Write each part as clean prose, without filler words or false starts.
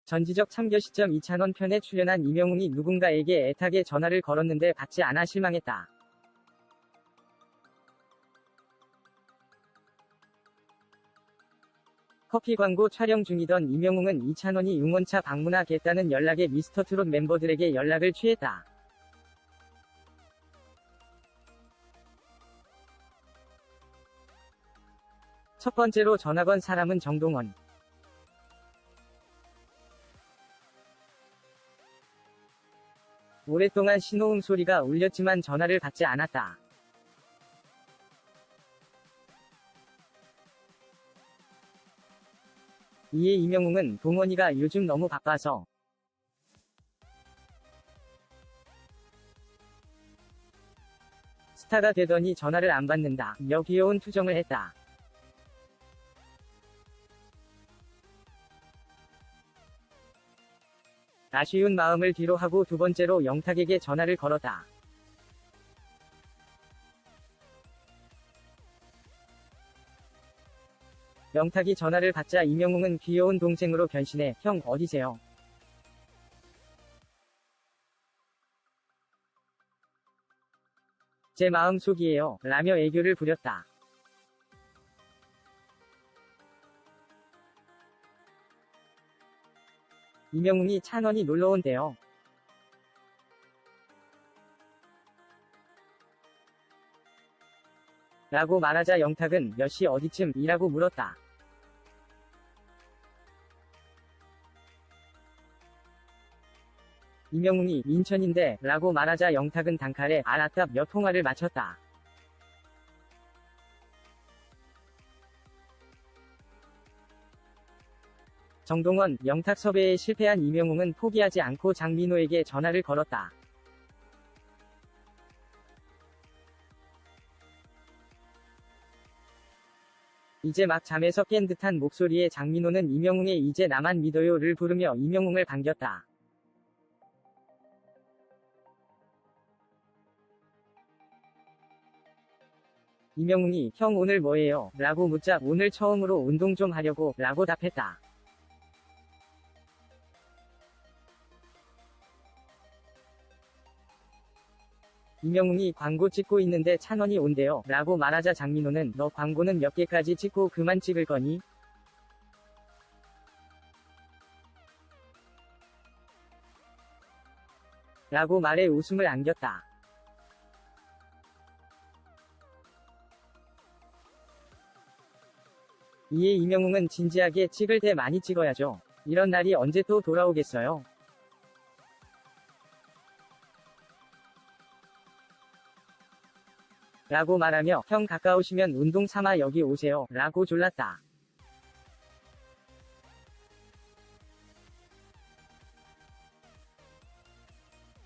전지적 참교 시점 이찬원 편에 출연한 이명웅이 누군가에게 애타게 전화를 걸었는데 받지 않아 실망했다. 커피 광고 촬영 중이던 이명웅은 이찬원이 융원차 방문하겠다는 연락에 미스터트롯 멤버들에게 연락을 취했다. 첫 번째로 전화 건 사람은 정동원. 오랫동안 신호음 소리가 울렸지만 전화를 받지 않았다. 이에 이명웅은 동원이가 요즘 너무 바빠서 스타가 되더니 전화를 안 받는다 며 귀여운 투정을 했다. 아쉬운 마음을 뒤로하고 두 번째로 영탁에게 전화를 걸었다. 영탁이 전화를 받자 이명웅은 귀여운 동생으로 변신해 형 어디세요? 제 마음속이에요 라며 애교를 부렸다. 이명웅이 찬원이 놀러온대요. 라고 말하자 영탁은 몇 시 어디쯤 이라고 물었다. 이명웅이 인천인데 라고 말하자 영탁은 단칼에 알았다 며 통화를 마쳤다. 정동원, 영탁 섭외에 실패한 이명웅은 포기하지 않고 장민호에게 전화를 걸었다. 이제 막 잠에서 깬 듯한 목소리에 장민호는 이명웅의 이제 나만 믿어요를 부르며 이명웅을 반겼다. 이명웅이 형 오늘 뭐해요? 라고 묻자 오늘 처음으로 운동 좀 하려고 라고 답했다. 이명웅이 광고 찍고 있는데 찬원이 온대요 라고 말하자 장민호는 너 광고는 몇 개까지 찍고 그만 찍을 거니? 라고 말해 웃음을 안겼다. 이에 이명웅은 진지하게 찍을 때 많이 찍어야죠. 이런 날이 언제 또 돌아오겠어요? 라고 말하며 형 가까우시면 운동 삼아 여기 오세요 라고 졸랐다.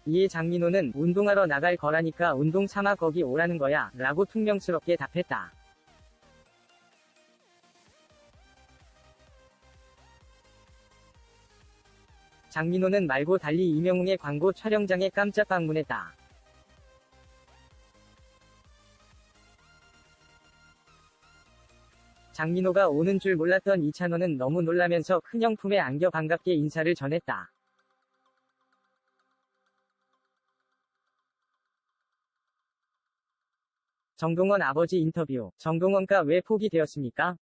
이에 장민호는 운동하러 나갈 거라니까 운동 삼아 거기 오라는 거야 라고 퉁명스럽게 답했다. 장민호는 말고 달리 이명웅의 광고 촬영장에 깜짝 방문했다. 장민호가 오는 줄 몰랐던 이찬원은 너무 놀라면서 큰형 품에 안겨 반갑게 인사를 전했다. 정동원 아버지 인터뷰. 정동원가 왜 포기되었습니까?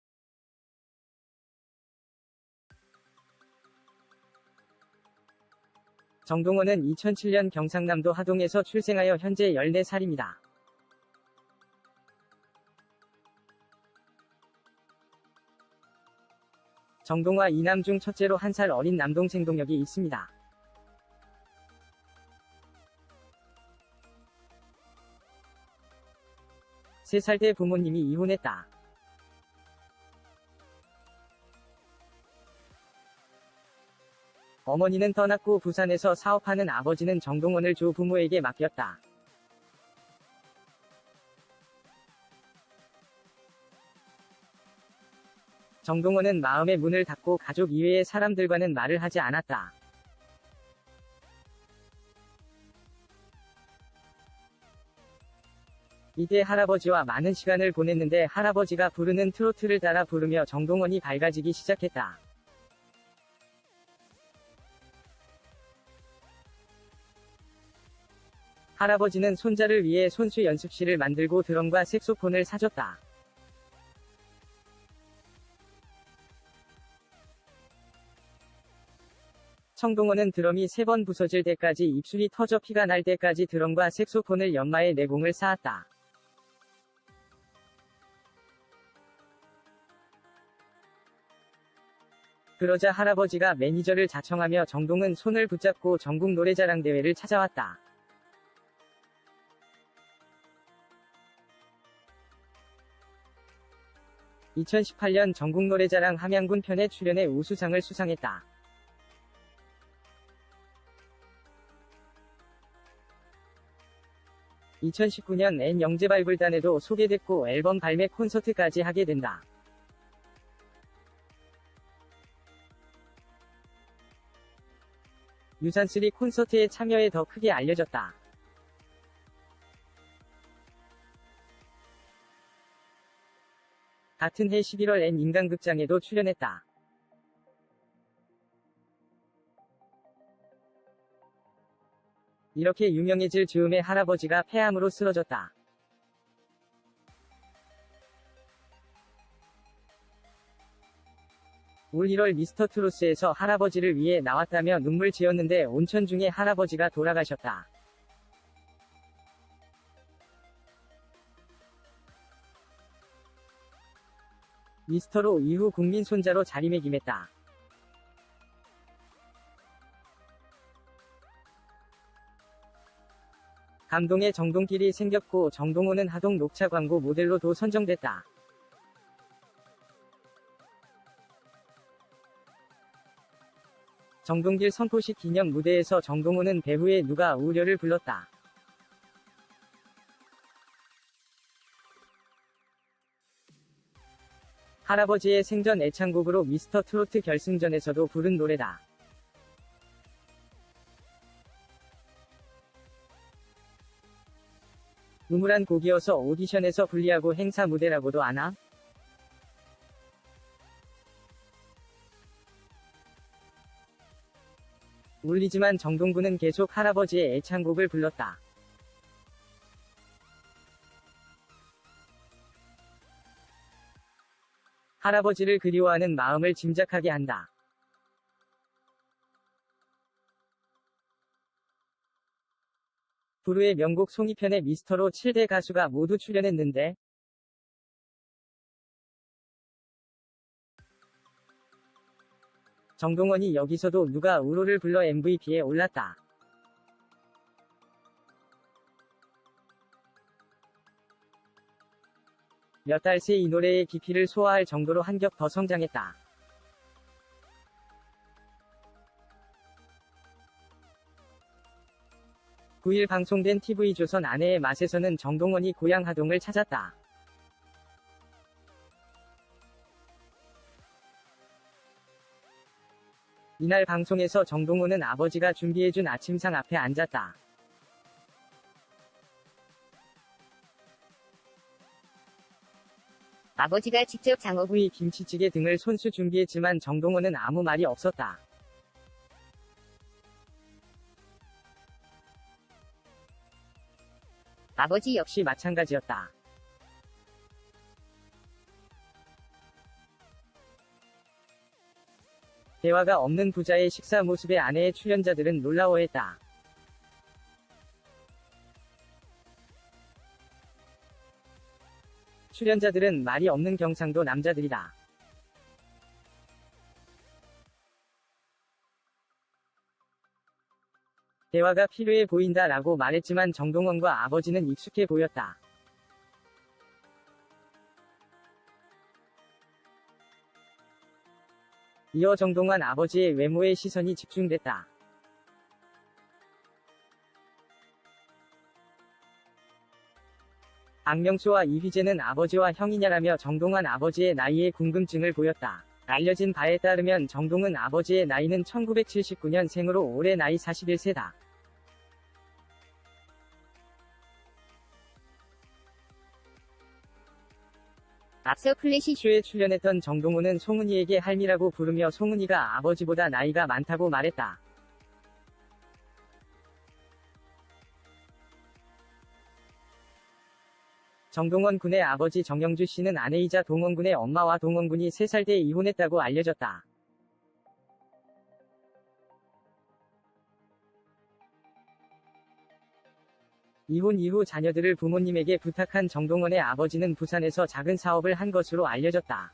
정동원은 2007년 경상남도 하동에서 출생하여 현재 14살입니다. 정동화 이남 중 첫째로 1살 어린 남동생 동혁이 있습니다. 세 살 때 부모님이 이혼했다. 어머니는 떠났고 부산에서 사업하는 아버지는 정동원을 조부모에게 맡겼다. 정동원은 마음의 문을 닫고 가족 이외의 사람들과는 말을 하지 않았다. 이때 할아버지와 많은 시간을 보냈는데 할아버지가 부르는 트로트를 따라 부르며 정동원이 밝아지기 시작했다. 할아버지는 손자를 위해 손수 연습실을 만들고 드럼과 색소폰을 사줬다. 청동원은 드럼이 3번 부서질 때까지 입술이 터져 피가 날 때까지 드럼과 색소폰을 연마해 내공을 쌓았다. 그러자 할아버지가 매니저를 자청하며 정동은 손을 붙잡고 전국 노래자랑 대회를 찾아왔다. (2018년) 전국 노래자랑 함양군 편에 출연해 우수상을 수상했다. (2019년) N 영재바이블단에도 소개됐고 앨범 발매 콘서트까지 하게 된다. 유산3 콘서트에 참여해 더 크게 알려졌다. 같은 해 11월 N 인간극장에도 출연했다. 이렇게 유명해질 즈음에 할아버지가 폐암으로 쓰러졌다. 올 1월 미스터트로스에서 할아버지를 위해 나왔다며 눈물 지었는데 온천 중에 할아버지가 돌아가셨다. 미스터로 이후 국민 손자로 자리매김했다. 감동의 정동길이 생겼고 정동호는 하동 녹차 광고 모델로도 선정됐다. 정동길 선포식 기념 무대에서 정동호는 배후에 누가 우려를 불렀다. 할아버지의 생전 애창곡으로 미스터 트로트 결승전에서도 부른 노래다. 우물한 곡이어서 오디션에서 불리하고 행사 무대라고도 아나? 울리지만 정동구는 계속 할아버지의 애창곡을 불렀다. 할아버지를 그리워하는 마음을 짐작하게 한다. 부르의 명곡 송이편에 미스터로 7대 가수가 모두 출연했는데 정동원이 여기서도 누가 우로를 불러 MVP에 올랐다. 몇 달 새 이 노래의 깊이를 소화할 정도로 한 겹 더 성장했다. (9일) 방송된 TV조선 아내의 맛에서는 정동원이 고향 하동을 찾았다. 이날 방송에서 정동호는 아버지가 준비해준 아침상 앞에 앉았다. 아버지가 직접 장어구이, 김치찌개 등을 손수 준비했지만 정동호는 아무 말이 없었다. 아버지 역시 마찬가지였다. 대화가 없는 부자의 식사 모습에 아내의 출연자들은 놀라워했다. 출연자들은 말이 없는 경상도 남자들이다. 대화가 필요해 보인다 라고 말했지만 정동원과 아버지는 익숙해 보였다. 이어 정동원 아버지의 외모에 시선이 집중됐다. 박명수와 이휘재는 아버지와 형이냐라며 정동원 아버지의 나이에 궁금증을 보였다. 알려진 바에 따르면 정동은 아버지의 나이는 1979년생으로 올해 나이 41세다. 앞서 플래시 쇼에 출연했던 정동호는 송은이에게 할미라고 부르며 송은이가 아버지보다 나이가 많다고 말했다. 정동원 군의 아버지 정영주 씨는 아내이자 동원 군의 엄마와 동원 군이 3살 때 이혼했다고 알려졌다. 이혼 이후 자녀들을 부모님에게 부탁한 정동원의 아버지는 부산에서 작은 사업을 한 것으로 알려졌다.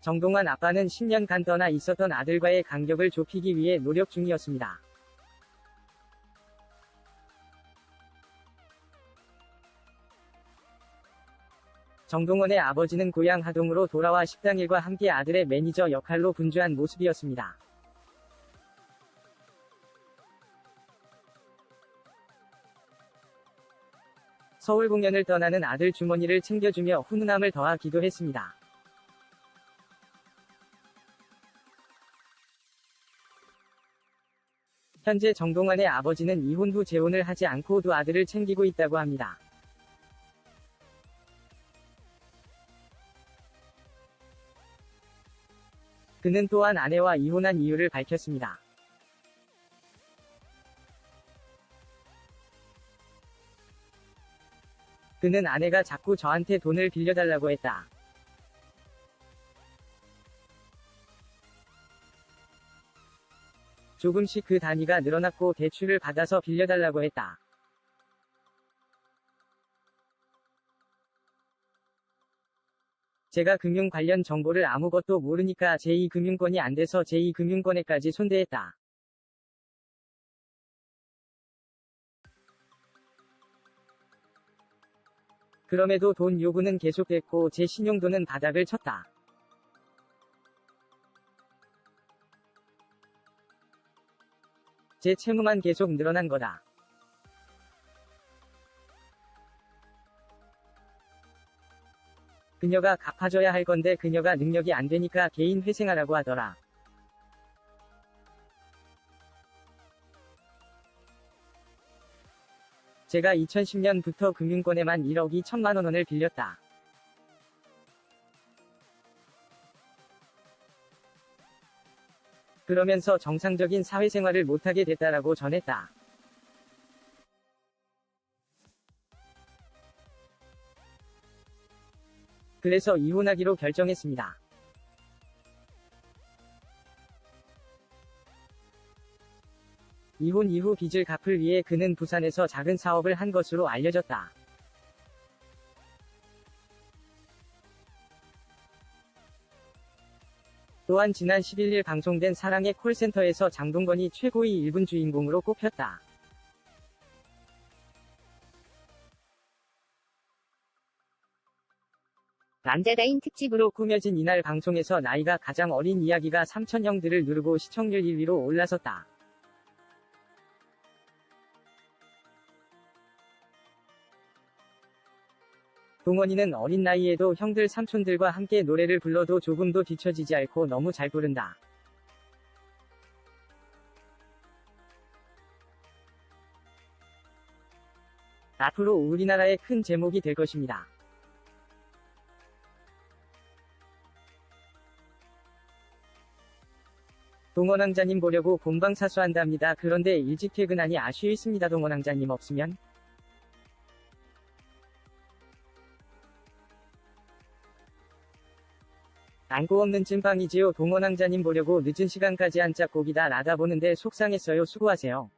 정동원 아빠는 10년간 떠나 있었던 아들과의 간격을 좁히기 위해 노력 중이었습니다. 정동원의 아버지는 고향 하동으로 돌아와 식당일과 함께 아들의 매니저 역할로 분주한 모습이었습니다. 서울 공연을 떠나는 아들 주머니를 챙겨주며 훈훈함을 더하기도 했습니다. 현재 정동원의 아버지는 이혼 후 재혼을 하지 않고 두 아들을 챙기고 있다고 합니다. 그는 또한 아내와 이혼한 이유를 밝혔습니다. 그는 아내가 자꾸 저한테 돈을 빌려달라고 했다. 조금씩 그 단위가 늘어났고 대출을 받아서 빌려달라고 했다. 제가 금융 관련 정보를 아무것도 모르니까 제2금융권이 안 돼서 제2금융권에까지 손대했다. 그럼에도 돈 요구는 계속됐고 제 신용도는 바닥을 쳤다. 제 채무만 계속 늘어난 거다. 그녀가 갚아줘야 할 건데 그녀가 능력이 안 되니까 개인 회생하라고 하더라. 제가 2010년부터 금융권에만 1억 2천만 원을 빌렸다. 그러면서 정상적인 사회생활을 못하게 됐다라고 전했다. 그래서 이혼하기로 결정했습니다. 이혼 이후 빚을 갚을 위해 그는 부산에서 작은 사업을 한 것으로 알려졌다. 또한 지난 11일 방송된 사랑의 콜센터에서 장동건이 최고의 1분 주인공으로 꼽혔다. 남자다인 특집으로 꾸며진 이날 방송에서 나이가 가장 어린 이야기가 3,000형들을 누르고 시청률 1위로 올라섰다. 동원이는 어린 나이에도 형들 삼촌들과 함께 노래를 불러도 조금도 뒤처지지 않고 너무 잘 부른다. 앞으로 우리나라의 큰 제목이 될 것입니다. 동원왕자님 보려고 본방사수한답니다. 그런데 일찍 퇴근하니 아쉬웠습니다. 동원왕자님 없으면 안고 없는 찐빵이지요. 동원왕자님 보려고 늦은 시간까지 한짝 고기다 라다 보는데 속상했어요. 수고하세요.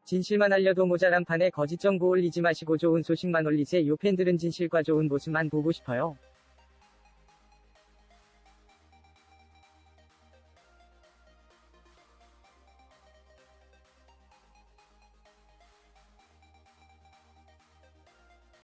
진실만 알려도 모자란 판에 거짓 정보 올리지 마시고 좋은 소식만 올리세요. 팬들은 진실과 좋은 모습만 보고 싶어요.